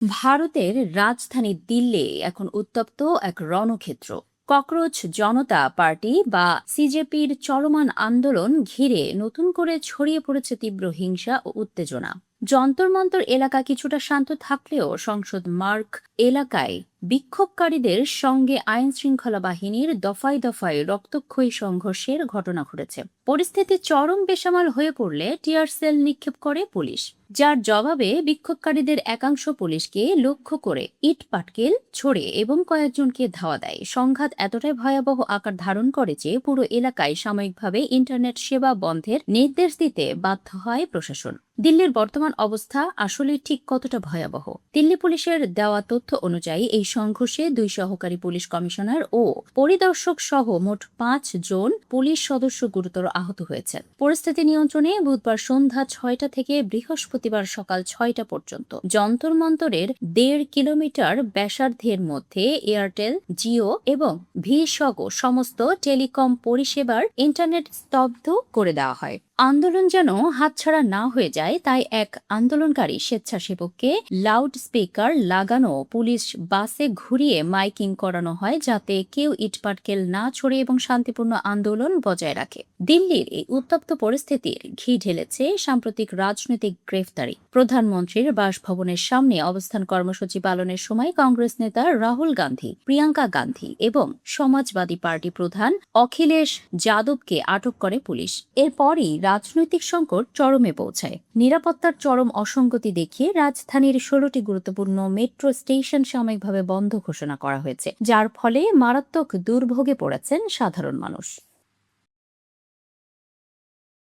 ভারতের রাজধানী দিল্লি এখন উত্তপ্ত এক রণক্ষেত্র। ককরোচ জনতা পার্টি বা সিজেপির চলমান আন্দোলন ঘিরে নতুন করে ছড়িয়ে পড়েছে তীব্র হিংসা ও উত্তেজনা। যন্তর মন্তর এলাকা কিছুটা শান্ত থাকলেও সংসদ মার্গ এলাকায় বিক্ষোভকারীদের সঙ্গে আইন শৃঙ্খলা বাহিনীর দফায় দফায় রক্তক্ষয়ী সংঘর্ষের ঘটনা ঘটেছে। পরিস্থিতি চরম বেসামাল হয়ে পড়লে টিয়ার সেল নিক্ষেপ করে পুলিশ, যার জবাবে বিক্ষোভকারীদের একাংশ পুলিশকে লক্ষ্য করে ইট পাটকেল ছোড়ে এবং কয়েকজনকে ধাওয়া দেয়। সংঘাত এতটাই ভয়াবহ আকার ধারণ করে যে পুরো এলাকায় সাময়িকভাবে ইন্টারনেট সেবা বন্ধের নির্দেশ দিতে বাধ্য হয় প্রশাসন। দিল্লির বর্তমান অবস্থা আসলে ঠিক কতটা ভয়াবহ? দিল্লি পুলিশের দেওয়া তথ্য অনুযায়ী এই সংঘর্ষে 2 সহকারী পুলিশ কমিশনার ও পরিদর্শক সহ মোট 5 জন পুলিশ সদস্য গুরুতর আহত হয়েছেন। পরিস্থিতি নিয়ন্ত্রণে বুধবার সন্ধ্যা 6টা থেকে বৃহস্পতিবার সকাল 6টা পর্যন্ত যন্তর মন্তরের 1.5 কিলোমিটার ব্যাসার্ধের মধ্যে এয়ারটেল, জিও এবং ভি সহ সমস্ত টেলিকম পরিষেবার ইন্টারনেট স্তব্ধ করে দেওয়া হয়। আন্দোলন যেন হাতছাড়া না হয়ে যায় তাই এক আন্দোলনকারী স্বেচ্ছাসেবককে লাউড স্পিকার লাগানো পুলিশ বাসে ঘুরিয়ে মাইকিং করানো হয়, যাতে কেউ ইটপাটকেল না ছড়ে এবং শান্তিপূর্ণ আন্দোলন বজায় রাখে। দিল্লির এই উত্তপ্ত পরিস্থিতির ঘি ঢেলেছে সাম্প্রতিক রাজনৈতিক গ্রেফতারি। প্রধানমন্ত্রীর বাসভবনের সামনে অবস্থান কর্মসূচি পালনের সময় কংগ্রেস নেতা রাহুল গান্ধী, প্রিয়াঙ্কা গান্ধী এবং সমাজবাদী পার্টি প্রধান অখিলেশ যাদবকে আটক করে পুলিশ। এরপরই রাজনৈতিক সংকট চরমে পৌঁছায়। নিরাপত্তার চরম অসঙ্গতি দেখিয়ে রাজধানীর 16টি গুরুত্বপূর্ণ মেট্রো স্টেশন সাময়িকভাবে বন্ধ ঘোষণা করা হয়েছে, যার ফলে মারাত্মক দুর্ভোগে পড়েছেন সাধারণ মানুষ।